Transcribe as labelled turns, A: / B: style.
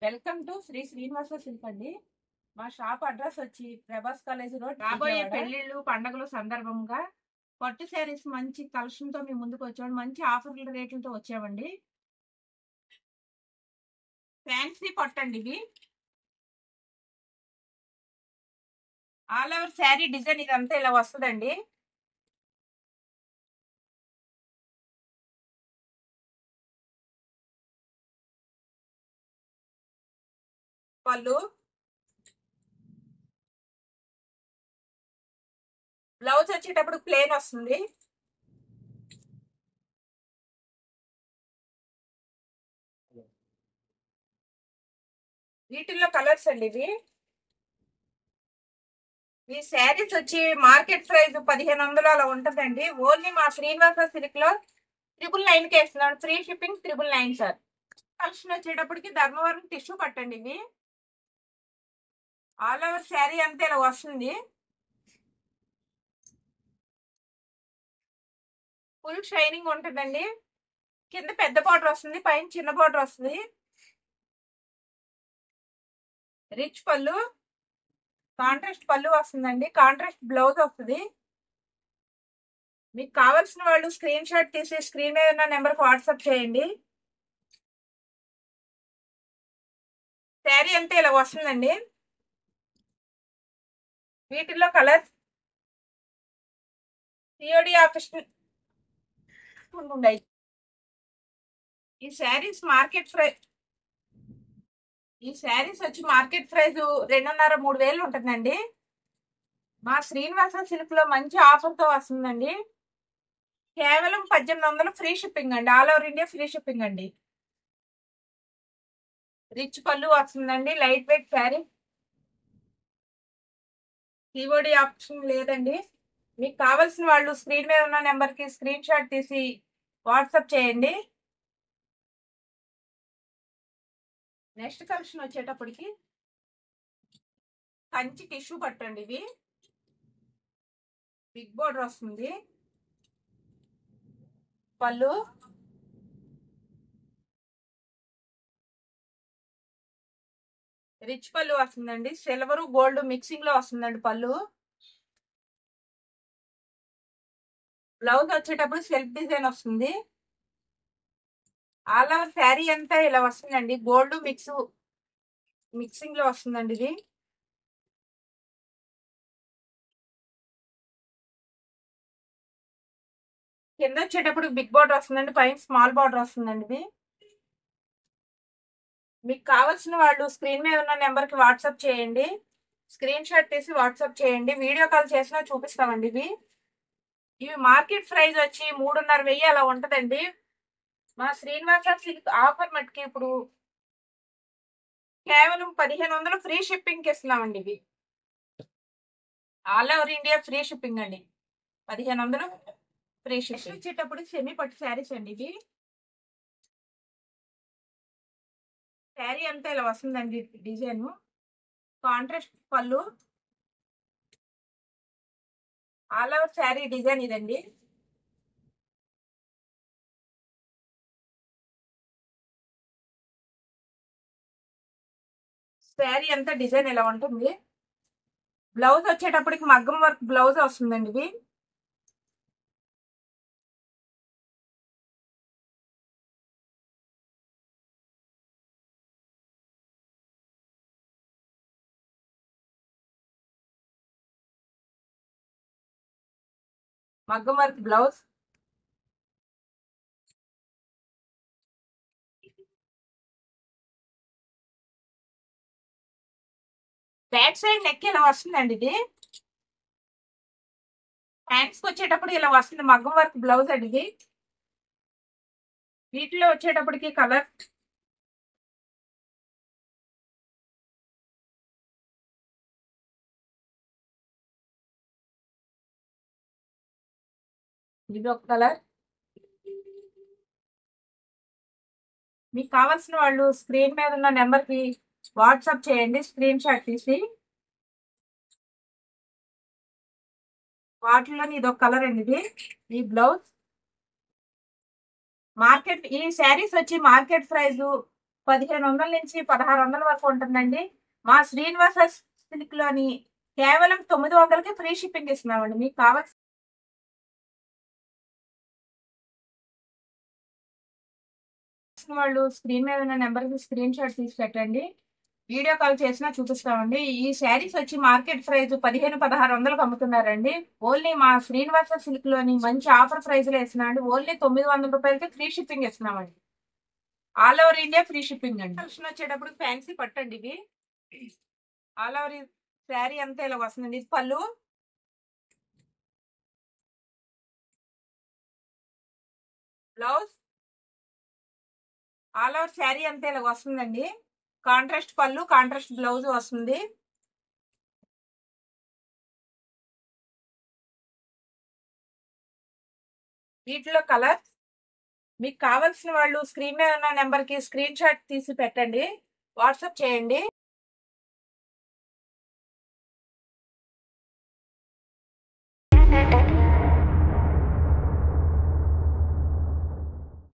A: Welcome to Shri Srinivasa silk అండి. మా shop address వచ్చి ప్రభాస్ కాలేజ్ రోడ్,
B: రాబోయే
A: విజయవాడ.
B: పెళ్లిళ్ళు పండగల సందర్భంగా పట్టు శారీస్ మంచి కలెక్షన్ తో మీ ముందుకు వచ్చాము. మంచి ఆఫర్ల రేట్లతో వచ్చామండి. ఫ్యాన్సీ పట్టు అండి ఇవి. ఆల్ ఓవర్ శారీ డిజైన్ ఇదంతా ఇలా వస్తుందండి. పళ్ళు, బ్లౌజ్ వచ్చేటప్పుడు ప్లేన్ వస్తుంది. వీటిల్లో కలర్స్ అండి ఇవి. ఈ శారీస్ వచ్చి మార్కెట్ ప్రైస్ 1500 అలా ఉంటుందండి. ఓన్లీ మా శ్రీనివాస సిల్క్ లో 999 కి వేస్తున్నాడు. Free shipping 999 sir. కలెక్షన్ వచ్చేటప్పటికి ధర్మవరం టిష్యూ పట్టండి ఇవి. ఆల్ ఓవర్ శారీ అంతా ఇలా వస్తుంది. ఫుల్ షైనింగ్ ఉంటుందండి. కింద పెద్ద బార్డర్ వస్తుంది, పైన చిన్న బార్డర్ వస్తుంది. రిచ్ పళ్ళు, కాంట్రాస్ట్ పళ్ళు వస్తుందండి. కాంట్రాస్ట్ బ్లౌజ్ వస్తుంది. మీకు కావాల్సిన వాళ్ళు స్క్రీన్ షాట్ తీసి స్క్రీన్ మీద ఉన్న నెంబర్కి వాట్సాప్ చేయండి. శారీ అంతా ఇలా వస్తుందండి. వీటిల్లో కలర్ సిఓడి ఆప్షన్ ఉన్నాయి. ఈ శారీస్ వచ్చి మార్కెట్ ప్రైస్ 2,500-3,000 ఉంటుందండి. మా శ్రీనివాస సిల్క్ లో మంచి ఆఫర్ తో వస్తుందండి. కేవలం 1800 ఫ్రీ షిప్పింగ్ అండి. All over India free shipping అండి. రిచ్ పళ్ళు వస్తుందండి. Light weight sari. Keyboard option లేదండి. మీకు కావాల్సిన వాళ్ళు స్క్రీన్ మీద ఉన్న నెంబర్ కి స్క్రీన్ షాట్ తీసి వాట్సాప్ చేయండి. నెక్స్ట్ కలెక్షన్ వచ్చేటప్పటికి కంచి టిష్యూ పట్టండి ఇవి. బిగ్ బోర్డర్ వస్తుంది. పళ్ళు, రిచ్ పళ్ళు వస్తుందండి. సిల్వర్ గోల్డ్ మిక్సింగ్ లో వస్తుందండి పళ్ళు. బ్లౌజ్ వచ్చేటప్పుడు సెల్ఫ్ డిజైన్ వస్తుంది. ఆల్ ఓవర్ శారీ అంతా ఇలా వస్తుందండి. గోల్డ్ మిక్సింగ్ లో వస్తుందండి ఇది. కింద వచ్చేటప్పుడు బిగ్ బార్డర్ వస్తుందండి, పైన స్మాల్ బార్డర్ వస్తుందండి ఇది. మీకు కావాల్సిన వాళ్ళు స్క్రీన్ మీద ఉన్న నెంబర్ కి వాట్సాప్ చేయండి. స్క్రీన్ షాట్ తీసి వాట్సాప్ చేయండి. వీడియో కాల్ చేసినా చూపిస్తామండి ఇవి మార్కెట్ ప్రైస్ వచ్చి 3,500 అలా ఉంటదండి. మా శ్రీనివాస సిల్క్ ఆఫర్ మట్టుకి ఇప్పుడు కేవలం 1,500 ఫ్రీ షిప్పింగ్ కి ఇస్తున్నామండి ఇవి. All over India free shipping అండి. 1,500 ఫ్రీ షిప్పింగ్. వచ్చేటప్పుడు సెమీ పట్టు శారీస్ అండి ఇవి. శారీ అంతా ఇలా వస్తుందండి డిజైన్. కాంట్రాస్ట్ పళ్ళు, ఆల్ ఓవర్ శారీ డిజైన్ ఇదండి. శారీ అంతా డిజైన్ ఇలా ఉంటుంది. బ్లౌజ్ వచ్చేటప్పటికి మగ్గం వర్క్ బ్లౌజ్ వస్తుందండి ఇది. మగ్గం work blouse. Back side neck ఇలా వస్తుందండి ఇది. హ్యాండ్స్ కి వచ్చేటప్పుడు ఇలా వస్తుంది. మగ్గం వర్క్ బ్లౌజ్ అండి ఇది. వీటిలో వచ్చేటప్పటికి కలర్ ఇది ఒక కలర్. మీకు కావాల్సిన వాళ్ళు స్క్రీన్ మీద ఉన్న నెంబర్ కి వాట్సాప్ చేయండి. స్క్రీన్ షాట్ తీసి. వాటిలో ఇది ఒక కలర్ అండి ఇది. ఈ బ్లౌజ్. ఈ శారీస్ వచ్చి మార్కెట్ ప్రైస్ 1500 నుంచి 1600 వరకు ఉంటుందండి. మా శ్రీనివాస సిల్క్ లోని కేవలం 900కి ఫ్రీ షిప్పింగ్ ఇస్తున్నామండి. మీకు కావాల్సిన వాళ్ళు స్క్రీన్ మీద ఉన్న నెంబర్ కి స్క్రీన్ షాట్ తీసి పెట్టండి. వీడియో కాల్ చేసినా చూపిస్తామండి. ఈ శారీస్ వచ్చి మార్కెట్ ప్రైస్ 1500-1600కి అమ్ముతున్నారండి. ఓన్లీ మా శ్రీనివాస సిల్క్ లోని మంచి ఆఫర్ ప్రైస్ లో ఇస్తున్నామండి. ఓన్లీ 900 రూపాయలకి ఫ్రీ షిప్పింగ్ ఇస్తున్నామండి. All over India free shipping అండి. వచ్చేటప్పుడు ఫ్యాన్సీ పట్టండి ఇవి. ఆల్ ఓవర్ శారీ అంతా ఇలా వస్తుందండి. ఇది పళ్ళు, బ్లౌజ్, ఆల్ ఓవర్ శారీ అంతా ఇలా వస్తుందండి. కాంట్రాస్ట్ పళ్ళు, కాంట్రాస్ట్ బ్లౌజ్ వస్తుంది. వీటిలో కలర్ మీకు కావాల్సిన వాళ్ళు స్క్రీన్ మీద ఉన్న నెంబర్ కి స్క్రీన్ షాట్ తీసి పెట్టండి, వాట్సాప్ చేయండి.